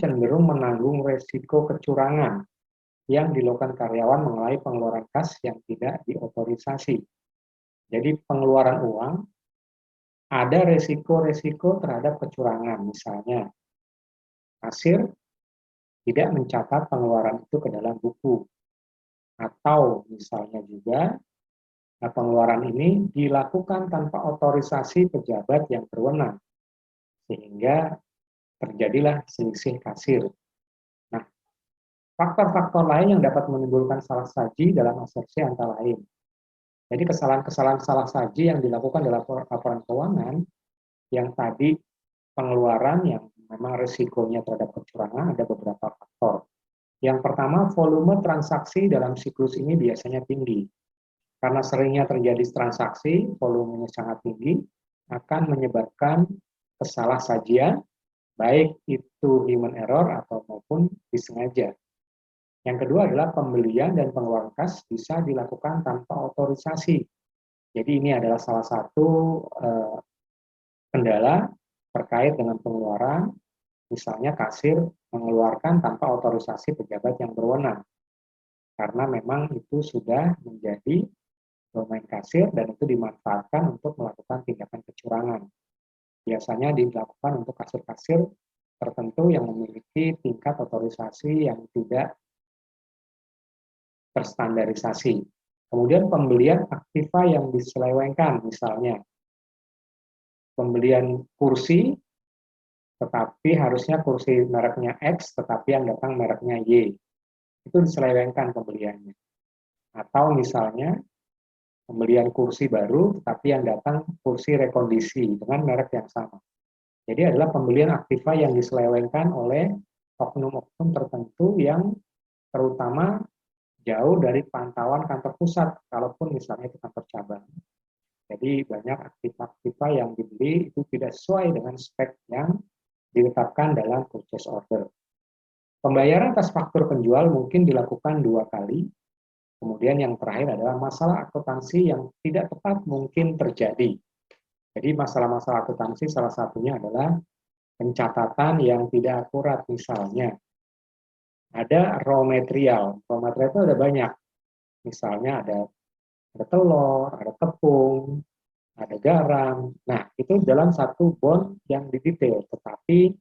cenderung menanggung resiko kecurangan yang dilakukan karyawan mengenai pengeluaran kas yang tidak diotorisasi. Jadi pengeluaran uang ada resiko-resiko terhadap kecurangan, misalnya kasir tidak mencatat pengeluaran itu ke dalam buku, atau misalnya juga pengeluaran ini dilakukan tanpa otorisasi pejabat yang berwenang, sehingga terjadilah selisih kasir. Nah, faktor-faktor lain yang dapat menimbulkan salah saji dalam asersi antara lain. Jadi kesalahan-kesalahan salah saji yang dilakukan dalam laporan keuangan, yang tadi pengeluaran yang memang risikonya terhadap kecurangan ada beberapa faktor. Yang pertama, volume transaksi dalam siklus ini biasanya tinggi. Karena seringnya terjadi transaksi, volumenya sangat tinggi, akan menyebabkan kesalahsajian, baik itu human error atau maupun disengaja. Yang kedua adalah pembelian dan pengeluaran kas bisa dilakukan tanpa otorisasi. Jadi ini adalah salah satu kendala terkait dengan pengeluaran, misalnya kasir mengeluarkan tanpa otorisasi pejabat yang berwenang. Karena memang itu sudah menjadi domain kasir dan itu dimanfaatkan untuk melakukan tindakan kecurangan. Biasanya dilakukan untuk kasir-kasir tertentu yang memiliki tingkat otorisasi yang tidak terstandarisasi. Kemudian pembelian aktiva yang diselewengkan, misalnya pembelian kursi, tetapi harusnya kursi mereknya X, tetapi yang datang mereknya Y. Itu diselewengkan pembeliannya. Atau misalnya pembelian kursi baru, tetapi yang datang kursi rekondisi dengan merek yang sama. Jadi adalah pembelian aktiva yang diselewengkan oleh oknum-oknum tertentu yang terutama jauh dari pantauan kantor pusat, kalaupun misalnya itu kantor cabang. Jadi banyak aktiva-aktiva yang dibeli itu tidak sesuai dengan spek yang ditetapkan dalam purchase order. Pembayaran atas faktur penjual mungkin dilakukan 2 kali. Kemudian yang terakhir adalah masalah akuntansi yang tidak tepat mungkin terjadi. Jadi masalah-masalah akuntansi salah satunya adalah pencatatan yang tidak akurat, misalnya ada raw material. Raw material itu ada banyak. Misalnya ada telur, ada tepung, ada garam. Nah, itu dalam satu bond yang didetail, tetapi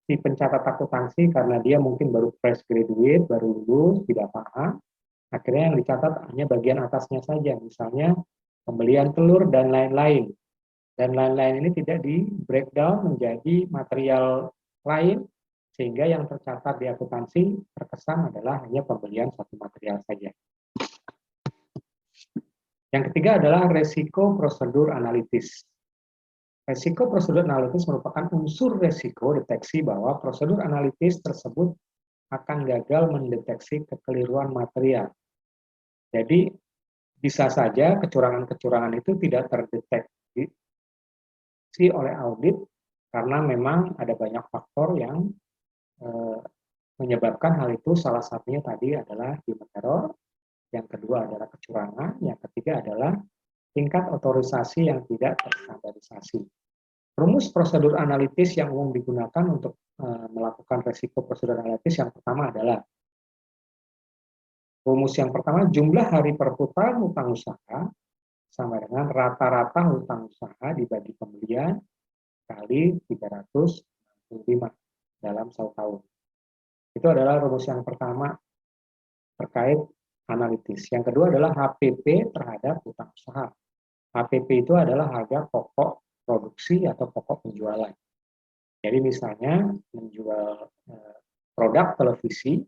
si pencatat akuntansi karena dia mungkin baru fresh graduate, baru lulus, tidak paham, akhirnya yang dicatat hanya bagian atasnya saja, misalnya pembelian telur dan lain-lain. Dan lain-lain ini tidak di breakdown menjadi material lain, sehingga yang tercatat di akuntansi terkesan adalah hanya pembelian satu material saja. Yang ketiga adalah resiko prosedur analitis. Resiko prosedur analitis merupakan unsur resiko deteksi bahwa prosedur analitis tersebut akan gagal mendeteksi kekeliruan material. Jadi bisa saja kecurangan-kecurangan itu tidak terdeteksi oleh audit karena memang ada banyak faktor yang menyebabkan hal itu. Salah satunya tadi adalah human error, yang kedua adalah kecurangan, yang ketiga adalah tingkat otorisasi yang tidak terstandarisasi. Rumus prosedur analitis yang umum digunakan untuk melakukan resiko prosedur analitis yang pertama adalah rumus yang pertama, jumlah hari perputaran hutang usaha sama dengan rata-rata hutang usaha dibagi pembelian kali 365 dalam 1 tahun. Itu adalah rumus yang pertama terkait analitis. Yang kedua adalah HPP terhadap hutang usaha. HPP itu adalah harga pokok produksi atau pokok penjualan. Jadi misalnya menjual produk televisi,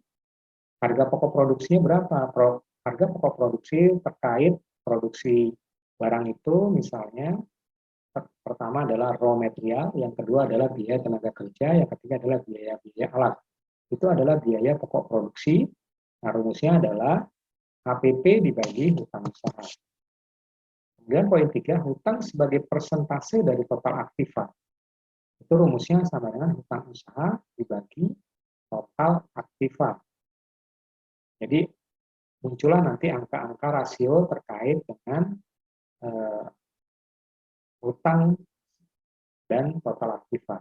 harga pokok produksinya berapa? Harga pokok produksi terkait produksi barang itu misalnya pertama adalah raw material, yang kedua adalah biaya tenaga kerja, yang ketiga adalah biaya alat. Itu adalah biaya pokok produksi. Nah, rumusnya adalah HPP dibagi hutang usaha. Kemudian poin 3, hutang sebagai persentase dari total aktiva. Itu rumusnya sama dengan hutang usaha dibagi total aktiva. Jadi muncullah nanti angka-angka rasio terkait dengan hutang dan total aktiva.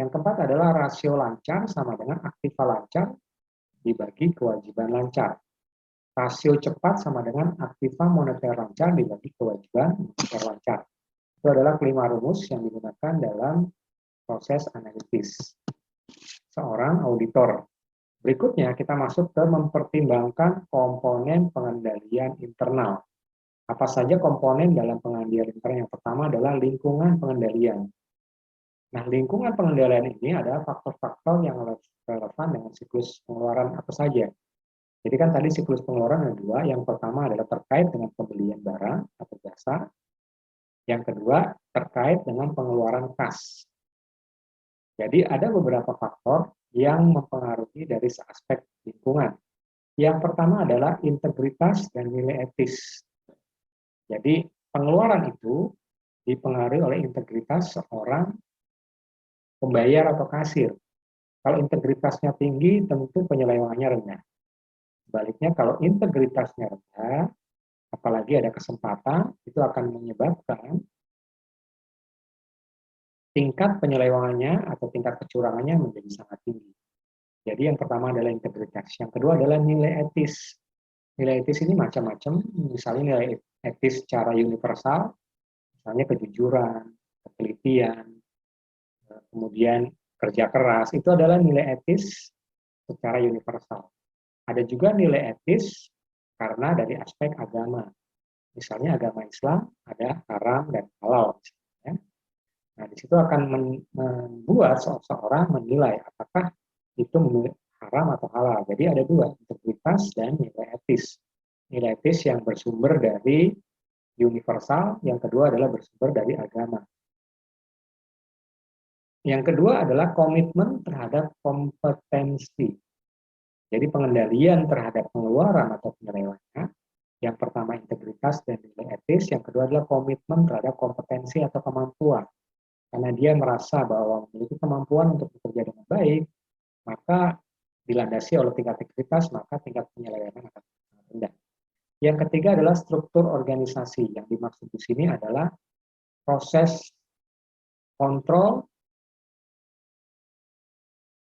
Yang keempat adalah rasio lancar sama dengan aktiva lancar dibagi kewajiban lancar. Rasio cepat sama dengan aktiva moneter lancar dibagi kewajiban moneter lancar. Itu adalah 5 rumus yang digunakan dalam proses analitis seorang auditor. Berikutnya kita masuk ke mempertimbangkan komponen pengendalian internal. Apa saja komponen dalam pengendalian internal? Yang pertama adalah lingkungan pengendalian. Nah, lingkungan pengendalian ini adalah faktor-faktor yang relevan dengan siklus pengeluaran apa saja. Jadi kan tadi siklus pengeluaran ada dua. Yang pertama adalah terkait dengan pembelian barang atau jasa. Yang kedua terkait dengan pengeluaran kas. Jadi ada beberapa faktor yang mempengaruhi dari aspek lingkungan. Yang pertama adalah integritas dan nilai etis. Jadi pengeluaran itu dipengaruhi oleh integritas seorang pembayar atau kasir. Kalau integritasnya tinggi, tentu penyelewengannya rendah. Sebaliknya kalau integritasnya rendah, apalagi ada kesempatan, itu akan menyebabkan tingkat penyelewengannya atau tingkat kecurangannya menjadi sangat tinggi. Jadi yang pertama adalah integritas. Yang kedua adalah nilai etis. Nilai etis ini macam-macam, misalnya nilai etis secara universal, misalnya kejujuran, ketelitian, kemudian kerja keras, itu adalah nilai etis secara universal. Ada juga nilai etis karena dari aspek agama. Misalnya agama Islam ada haram dan halal. Misalnya. Nah, di situ akan membuat seseorang menilai apakah itu haram atau halal. Jadi ada dua, integritas dan nilai etis. Nilai etis yang bersumber dari universal, yang kedua adalah bersumber dari agama. Yang kedua adalah komitmen terhadap kompetensi. Jadi pengendalian terhadap pengeluaran atau penyelewengan, yang pertama integritas dan nilai etis, yang kedua adalah komitmen terhadap kompetensi atau kemampuan. Karena dia merasa bahwa memiliki kemampuan untuk bekerja dengan baik, maka dilandasi oleh tingkat integritas, maka tingkat penyelewengan akan rendah. Yang ketiga adalah struktur organisasi. Yang dimaksud di sini adalah proses kontrol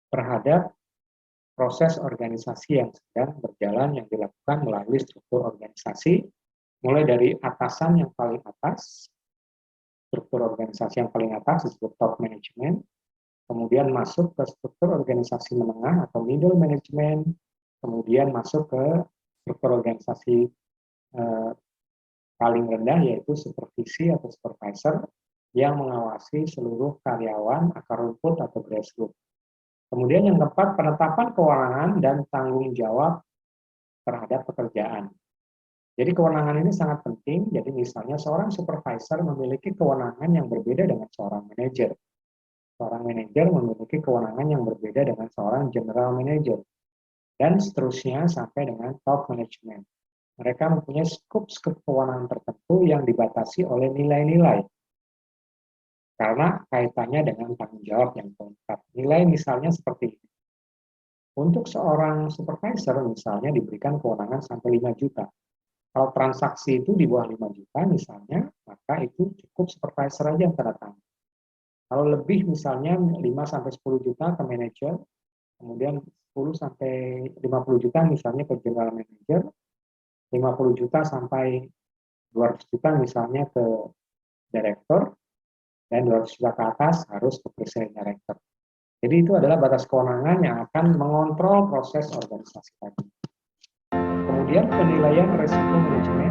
terhadap proses organisasi yang sedang berjalan yang dilakukan melalui struktur organisasi, mulai dari atasan yang paling atas, struktur organisasi yang paling atas disebut top management, kemudian masuk ke struktur organisasi menengah atau middle management, kemudian masuk ke struktur organisasi paling rendah yaitu supervisi atau supervisor yang mengawasi seluruh karyawan akar rumput atau grassroots. Kemudian yang keempat, penetapan kewenangan dan tanggung jawab terhadap pekerjaan. Jadi kewenangan ini sangat penting, jadi misalnya seorang supervisor memiliki kewenangan yang berbeda dengan seorang manajer. Seorang manajer memiliki kewenangan yang berbeda dengan seorang general manager. Dan seterusnya sampai dengan top management. Mereka mempunyai skup-skup kewenangan tertentu yang dibatasi oleh nilai-nilai. Karena kaitannya dengan tanggung jawab yang lengkap. Nilai misalnya seperti ini. Untuk seorang supervisor misalnya diberikan kewenangan sampai 5 juta. Kalau transaksi itu di bawah 5 juta misalnya, maka itu cukup supervisor aja yang tanda tangan. Kalau lebih misalnya 5 sampai 10 juta ke manajer, kemudian 10 sampai 50 juta misalnya ke general manager, 50 juta sampai 200 juta misalnya ke direktur, dan 200 juta ke atas harus ke presiden director. Jadi itu adalah batas kewenangan yang akan mengontrol proses organisasi tadi. Kemudian penilaian resiko manajemen